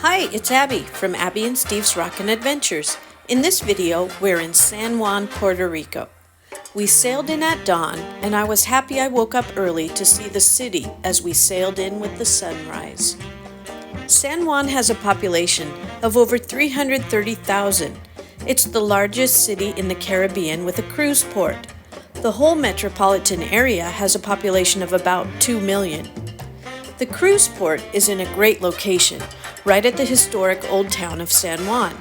Hi, it's Abby from Abby and Steve's Rockin' Adventures. In this video, we're in San Juan, Puerto Rico. We sailed in at dawn, and I was happy I woke up early to see the city as we sailed in with the sunrise. San Juan has a population of over 330,000. It's the largest city in the Caribbean with a cruise port. The whole metropolitan area has a population of about 2 million. The cruise port is in a great location, right at the historic old town of San Juan.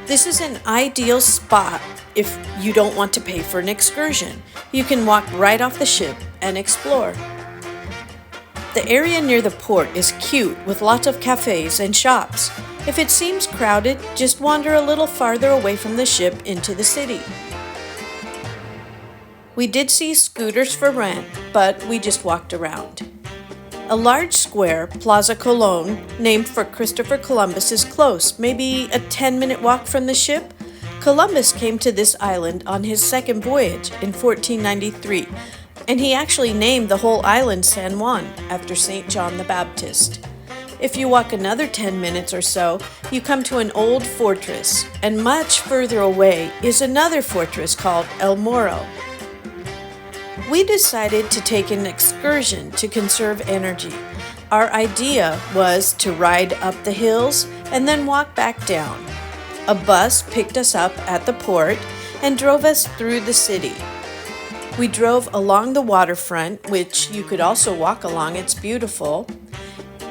This is an ideal spot if you don't want to pay for an excursion. You can walk right off the ship and explore. The area near the port is cute with lots of cafes and shops. If it seems crowded, just wander a little farther away from the ship into the city. We did see scooters for rent, but we just walked around. A large square, Plaza Colón, named for Christopher Columbus, is close, maybe a 10-minute walk from the ship. Columbus came to this island on his second voyage in 1493, and he actually named the whole island San Juan after St. John the Baptist. If you walk another 10 minutes or so, you come to an old fortress, and much further away is another fortress called El Morro. We decided to take an excursion to conserve energy. Our idea was to ride up the hills and then walk back down. A bus picked us up at the port and drove us through the city. We drove along the waterfront, which you could also walk along, it's beautiful.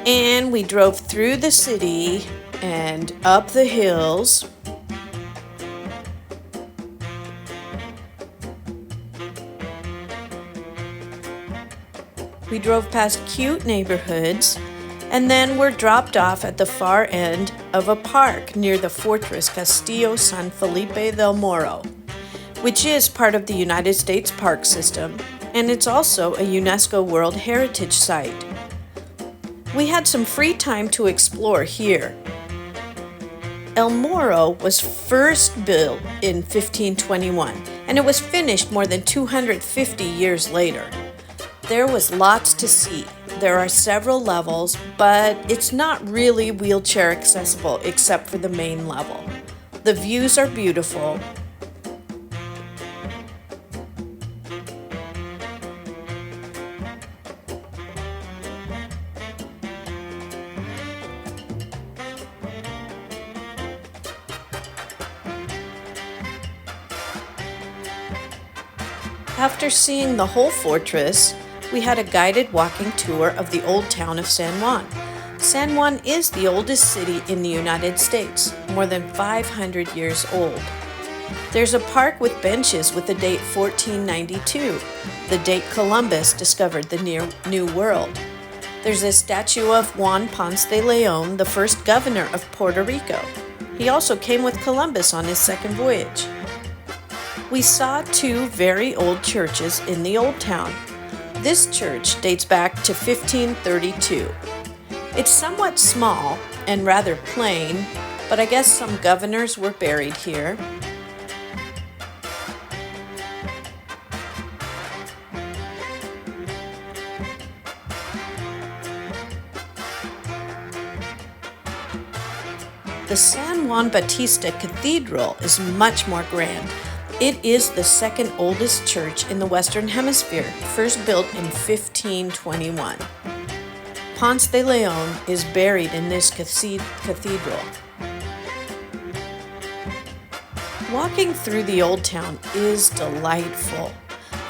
And we drove through the city and up the hills. We drove past cute neighborhoods, and then were dropped off at the far end of a park near the fortress Castillo San Felipe del Morro, which is part of the United States Park System, and it's also a UNESCO World Heritage Site. We had some free time to explore here. El Morro was first built in 1521, and it was finished more than 250 years later. There was lots to see. There are several levels, but it's not really wheelchair accessible except for the main level. The views are beautiful. After seeing the whole fortress, we had a guided walking tour of the old town of San Juan. San Juan is the oldest city in the United States, more than 500 years old. There's a park with benches with the date 1492, the date Columbus discovered the New World. There's a statue of Juan Ponce de León, the first governor of Puerto Rico. He also came with Columbus on his second voyage. We saw two very old churches in the old town. This church dates back to 1532. It's somewhat small and rather plain, but I guess some governors were buried here. The San Juan Bautista Cathedral is much more grand. It is the second oldest church in the Western Hemisphere, first built in 1521. Ponce de León is buried in this cathedral. Walking through the old town is delightful.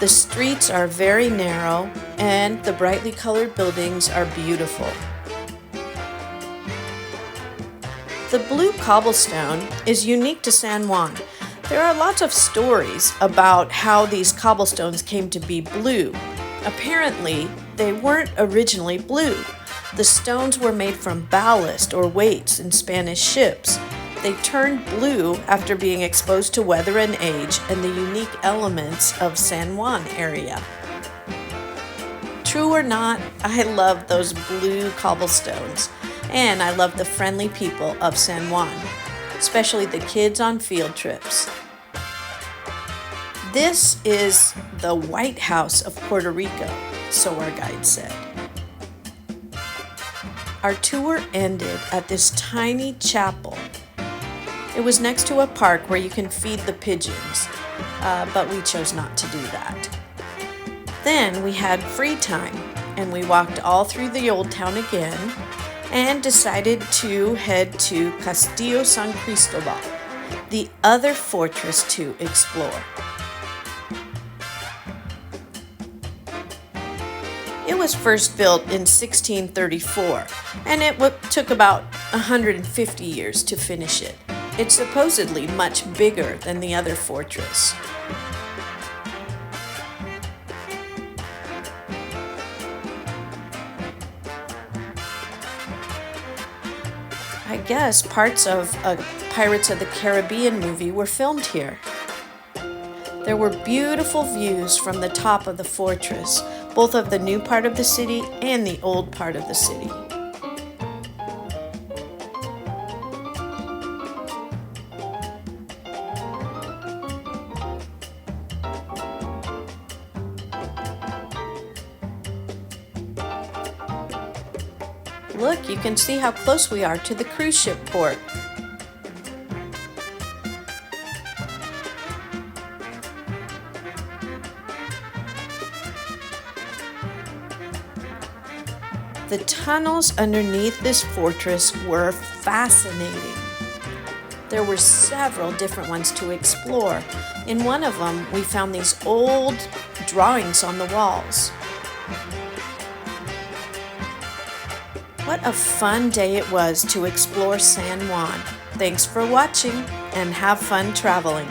The streets are very narrow, and the brightly colored buildings are beautiful. The blue cobblestone is unique to San Juan. There are lots of stories about how these cobblestones came to be blue. Apparently, they weren't originally blue. The stones were made from ballast or weights in Spanish ships. They turned blue after being exposed to weather and age and the unique elements of San Juan area. True or not, I love those blue cobblestones, and I love the friendly people of San Juan, especially the kids on field trips. This is the White House of Puerto Rico, so our guide said. Our tour ended at this tiny chapel. It was next to a park where you can feed the pigeons, but we chose not to do that. Then we had free time, and we walked all through the old town again and decided to head to Castillo San Cristobal, the other fortress to explore. It was first built in 1634, and it took about 150 years to finish it. It's supposedly much bigger than the other fortress. I guess parts of a Pirates of the Caribbean movie were filmed here. There were beautiful views from the top of the fortress, both of the new part of the city and the old part of the city. Look, you can see how close we are to the cruise ship port. The tunnels underneath this fortress were fascinating. There were several different ones to explore. In one of them, we found these old drawings on the walls. What a fun day it was to explore San Juan. Thanks for watching and have fun traveling.